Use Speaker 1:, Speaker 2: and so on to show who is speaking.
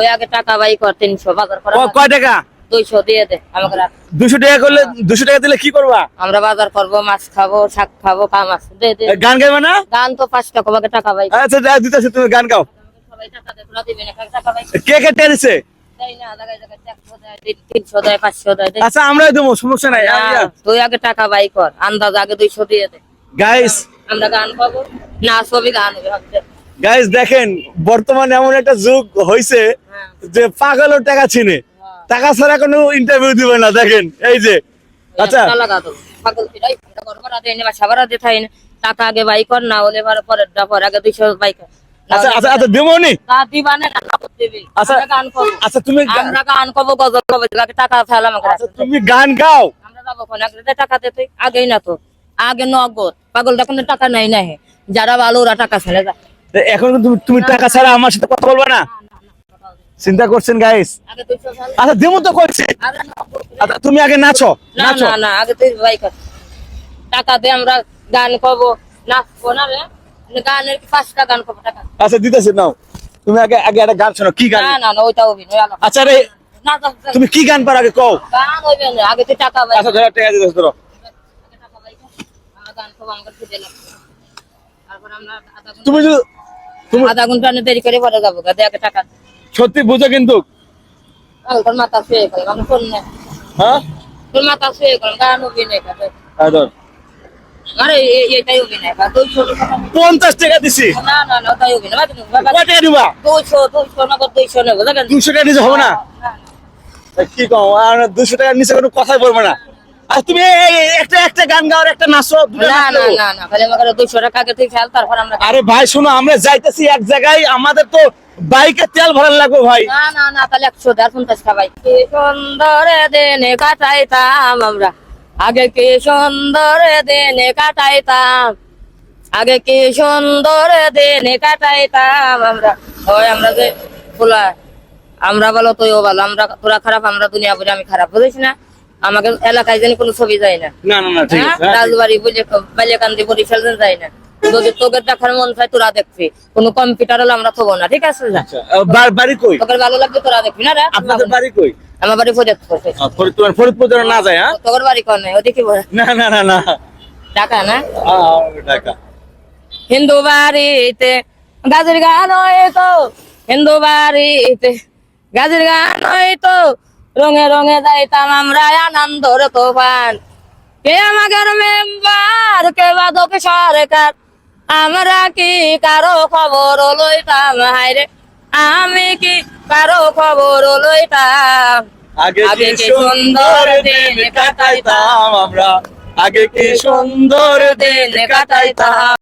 Speaker 1: ওই আগে টাকা বাই কর 300 বাজার করা
Speaker 2: কয় টাকা?
Speaker 1: 200 দিয়ে দে আমাকে রাখ।
Speaker 2: 200 টাকা করলে 200 টাকা দিলে কি করবা?
Speaker 1: আমরা বাজার করব, মাছ খাবো, শাক খাবো, কাম আছে। দে দে।
Speaker 2: গান গাইবা না?
Speaker 1: গান তো 5 টাকা আমাকে টাকা বাই।
Speaker 2: আচ্ছা দিতেছি, তুমি গান গাও।
Speaker 1: সবাই টাকা দে, তোরা দিবি না টাকা বাই।
Speaker 2: কে কে টেরিছে?
Speaker 1: দেই না, জায়গায় জায়গায় 100 দেয়, 300 দেয়, 500 দেয়।
Speaker 2: আচ্ছা আমরাই দেবো, সমস্যা নাই।
Speaker 1: তুই আগে টাকা বাই কর, আন্দাজ আগে 200 দিয়ে দে।
Speaker 2: গাইস
Speaker 1: আমরা গান পাবো না, ছবি গান হবে ভাবছে।
Speaker 2: গাইস দেখেন, বর্তমানে এমন একটা যুগ হইছে যে পাগলও টাকা চিনে, টাকা ছাড়া কোনো ইন্টারভিউ দিবে না। দেখেন এই যে, আচ্ছা
Speaker 1: লাগা তো পাগল ফিরাই এটা করবার আদে এনে সাবারা দে থাই না। টাকা আগে বাই কর, না হলে পরের পর আগে 200 বাই কর।
Speaker 2: আচ্ছা আচ্ছা আচ্ছা দেবনি।
Speaker 1: তা দিবানে না দিবি।
Speaker 2: আচ্ছা
Speaker 1: আমরা গান করব।
Speaker 2: আচ্ছা তুমি
Speaker 1: আমরা গান করব, গজল করব, আগে টাকা ফেলা আমাকে।
Speaker 2: আচ্ছা তুমি গান গাও।
Speaker 1: আমরা যাবো কোন আগে টাকা দে তুই। আগেই না তো, আগে নগদ। পাগল যখন টাকা নাই না, যারা ভালো ওরা টাকা ফেলে যা।
Speaker 2: এখন তুমি টাকা ছাড়া আমার সাথে কথা বলবা না? চিন্তা করছেন গাইস?
Speaker 1: আগে 200 ফেল।
Speaker 2: আচ্ছা দেবো তো কইছি।
Speaker 1: আগে নগদ।
Speaker 2: আচ্ছা তুমি আগে নাচো
Speaker 1: না
Speaker 2: নাচো।
Speaker 1: না না, আগে তুই বাই কর। টাকা দে, আমরা গান করব, নাচবো না রে। গানের 5টা গান করব, টাকা।
Speaker 2: আচ্ছা দিতেছি, নাও তুমি আগে আগে একটা গান শোনো। কি গান?
Speaker 1: না না না, ওইটা অভিনয় আলাদা।
Speaker 2: আচ্ছা রে
Speaker 1: না না,
Speaker 2: তুমি কি গান পারো আগে কও।
Speaker 1: গান হইবে না, আগে তুই টাকা বাই।
Speaker 2: আচ্ছা ধরো টাকা দিতেছ, ধরো।
Speaker 1: আগে টাকা বাই কর। আমরা গান করব, আমাকে খুঁজে লাগবে। তারপর আমরা
Speaker 2: তুমি যদি
Speaker 1: আধা ঘন্টা দেরি করে পরে যাবো, গাদে আগে টাকা দে।
Speaker 2: সত্যি বুঝো কিন্তু।
Speaker 1: তোর মাথা শুয়ে গেল, আমি ফোন নে।
Speaker 2: হ্যাঁ
Speaker 1: তোর মাথা শুয়ে গেল, গান অভিনয় করে।
Speaker 2: হ্যাঁ ধর।
Speaker 1: আরে এইটাই অভিনয় করে, 200 টাকা।
Speaker 2: 50 টাকা দিছি।
Speaker 1: না না না, ওটাই অভিনয়। বাদ দে,
Speaker 2: কয় টাকা দিবা?
Speaker 1: 200 নগদ 200 নেবো, দেখেন।
Speaker 2: 200 টাকা নিচে হবে না?
Speaker 1: না,
Speaker 2: কি কও, আর 200 টাকার নিচে কোনো কথাই বলবো না। আর তুমি একটা গান গাও আর একটা নাচো, দুটো
Speaker 1: না
Speaker 2: নাচ
Speaker 1: না
Speaker 2: করো।
Speaker 1: না না, খালি আমাকে 200 টাকা আগে তুই ফেল, তারপর আমরা।
Speaker 2: আরে ভাই শোনো, আমরা যাইতেছি এক জায়গায়, আমাদের তো বাইকে তেল ভরার লাগবে ভাই।
Speaker 1: না না না, তাহলে 100 দেড় 50 খাবাই। কি সুন্দর দিনে কাটাইতাম আমরা, আগে কি সুন্দর দিনে কাটাইতাম, আগে কি সুন্দর দিনে কাটাইতাম আমরা। ওই আমরা যে বলা, আমরা ভালো তুইও ভালো, আমরা তোরা খারাপ, আমরা দুনিয়া বলে আমি খারাপ, বুঝিস না? আমাকে এলাকায় যেন কোনো ছবি যায় না।
Speaker 2: না না না ঠিক
Speaker 1: হ্যাঁ,
Speaker 2: আছে, হ্যাঁ, ঠিক আছে।
Speaker 1: রাজবাড়ি বলে বালিয়াকান্দি বরিশাল যায় না। যদি তোকে দেখার মন চায় তোরা দেখবি, কোনো কম্পিউটার হলে আমরা থবো না, ঠিক আছে? যা।
Speaker 2: আচ্ছা বাড়ি কই?
Speaker 1: তোকে ভালো লাগবে তোরা দেখবি না রে।
Speaker 2: আপনাদের বাড়ি কই?
Speaker 1: আমার বাড়ি ফরিদপুর।
Speaker 2: ফরিদপুর যেন না যায়। হ্যাঁ
Speaker 1: তোর বাড়ি কোন? ওদিকে
Speaker 2: না না না না
Speaker 1: টাকা না।
Speaker 2: টাকা
Speaker 1: হিন্দু বাড়িতে গাজের গান হয়তো, হিন্দু বাড়িতে গাজের গান হয়তো, রঙে রঙে যাইতাম আমরা আনন্দর তোফান। কে আমাদের মেম্বার, কে বাদক সরকার, আমরা কি কারো খবর লইতাম? হায়রে আমি কি কারো খবর লইতাম?
Speaker 2: আগে কি সুন্দর দিন কাটাইতাম আমরা, আগে কি সুন্দর দিন কাটাইতাম।